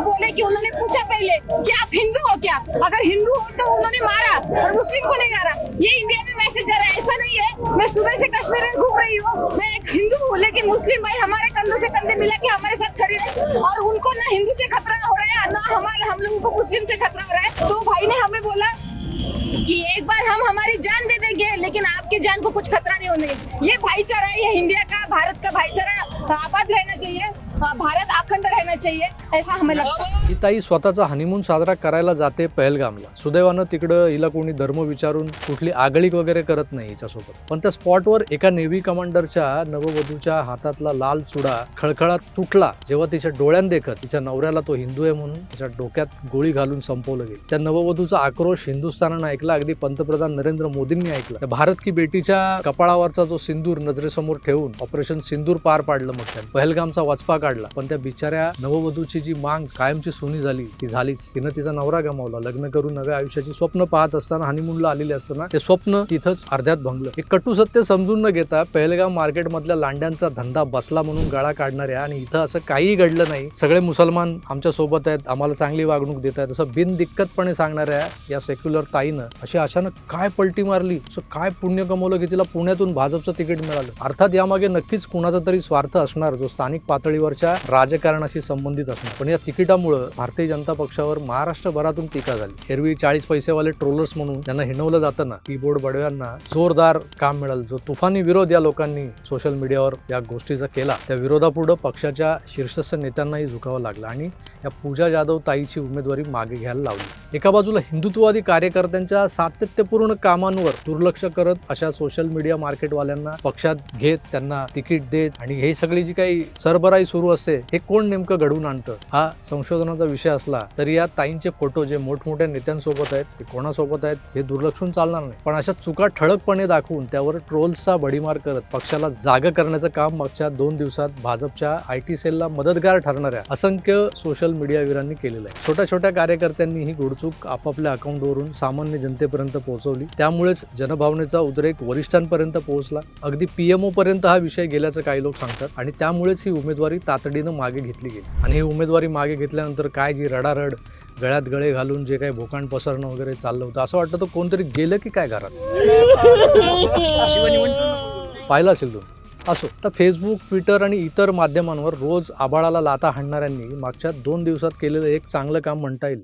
बोले कि उन्होंने पूछा पहले कि आप हिंदू हो क्या, अगर हिंदू हो तो उन्होंने मारा और मुस्लिम को नहीं मारा। ये इंडिया में मैसेज जा रहा है, ऐसा नहीं है। मैं सुबह से कश्मीर में घूम रही हूँ, मैं एक हिंदू हूँ, लेकिन मुस्लिम भाई हमारे कंधों से कंधे मिला के हमारे साथ खड़े हैं और उनको ना हिंदू से खतरा हो रहा है, ना हम लोगों को मुस्लिम से खतरा हो रहा है। तो भाई ने हमें बोला कि एक बार हम हमारी जान दे देंगे, लेकिन आपकी जान को कुछ खतरा नहीं होने। ये भाईचारा है, ये इंडिया का, भारत का भाईचारा आबाद रहना चाहिए, भारत अखंड रहना चाहिए, ऐसा हमें लगता है। ही ताई स्वतःचा हनीमून साजरा करायला जाते पहलगामला। सुदैवानं तिकडं हिला कोणी धर्म विचारून कुठली आगळीक वगैरे करत नाही हिच्यासोबत। पण त्या स्पॉटवर एका नेव्ही कमांडरच्या नववधूच्या हातातला लाल चुडा खळखळात तुटला जेव्हा तिच्या डोळ्यात देखत तिच्या नवऱ्याला तो हिंदू आहे म्हणून तिच्या डोक्यात गोळी घालून संपवलं गेलं। त्या नववधूचा आक्रोश हिंदुस्थानानं ऐकला, अगदी पंतप्रधान नरेंद्र मोदींनी ऐकलं। भारत की बेटीच्या कपाळावरचा जो सिंदूर नजरेसमोर ठेवून ऑपरेशन सिंदूर पार पाडलं मग त्याने। पहलगामचा वचपा काढला, पण त्या बिचाऱ्या नववधूची जी मांग कायमची सुनी झाली ती झालीच। तिनं तिचा नवरा गमावला। लग्न करून नव्या आयुष्याची स्वप्न पाहत असताना, हनीमूनला आलेली असताना ते स्वप्न तिथंच अर्ध्यात भंगलं। एक कटू सत्य समजून न घेता पहलगाम मार्केट मधल्या लांड्यांचा धंदा बसला म्हणून गळा काढणाऱ्या आणि इथं असं काही घडलं नाही, सगळे मुसलमान आमच्या सोबत आहेत, आम्हाला चांगली वागणूक देत आहेत असं बिनदिक्कतपणे सांगणाऱ्या या सेक्युलर ताईनं अशी अचानक काय पलटी मारली, असं काय पुण्य कमवलं की तिला पुण्यातून भाजपचं तिकीट मिळालं। अर्थात यामागे नक्कीच कुणाचा तरी स्वार्थ असणार जो स्थानिक पातळीवरच्या राजकारणाशी संबंधित असणार। पण या तिकिटामुळे भारतीय जनता पक्षावर महाराष्ट्रभरातून टीका झाली। एरवी 40 पैसेवाले ट्रोलर्स म्हणून त्यांना हिणवलं जातं ना, कीबोर्ड बडव्यांना जोरदार काम मिळालं। जो तुफानी विरोध या लोकांनी सोशल मीडियावर या गोष्टीचा केला, त्या विरोधापुढे पक्षाच्या शीर्षस्थ नेत्यांनाही झुकावं लागलं आणि या पूजा जाधव ताईची उमेदवारी मागे घ्यायला लावली। एका बाजूला हिंदुत्ववादी कार्यकर्त्यांच्या सातत्यपूर्ण कामांवर दुर्लक्ष करत अशा सोशल मीडिया मार्केटवाल्यांना पक्षात घेत त्यांना तिकीट देत आणि हे सगळी जी काही सरबराई सुरू असते हे कोण नेमकं घडवून आणतं हा संशोधनाचा विषय असला तरी या ताईंचे फोटो जे मोठमोठ्या नेत्यांसोबत आहेत ते कोणासोबत आहेत हे दुर्लक्षून चालणार नाही। पण अशा चुका ठळकपणे दाखवून त्यावर ट्रोल्सचा भडीमार करत पक्षाला जागा करण्याचं काम मागच्या 2 दिवसात भाजपच्या IT सेलला मदतगार ठरणाऱ्या असंख्य सोशल मीडियावीरांनी केलेलं आहे। छोट्या छोट्या कार्यकर्त्यांनी ही घोडचूक आपापल्या अकाउंटवरून सामान्य जनतेपर्यंत पोहोचवली, त्यामुळेच जनभावनेचा उद्रेक वरिष्ठांपर्यंत पोहोचला। अगदी PMO पर्यंत हा विषय गेल्याचं काही लोक सांगतात आणि त्यामुळेच ही उमेदवारी तातडीनं मागे घेतली गेली। आणि ही उमेदवारी मागे घेतल्यानंतर काय जी रडारड, गळ्यात गळे घालून जे काही भोकांड पसरणं वगैरे चाललं होतं, असं वाटतं तो कोणतरी गेलं की काय घरात पाहिलं असेल तुम्ही। असो, तर फेसबुक, ट्विटर आणि इतर माध्यमांवर रोज आभाळाला लाथा हाणणाऱ्यांनी मागच्या 2 दिवसात केलेलं एक चांगलं काम म्हणता येईल।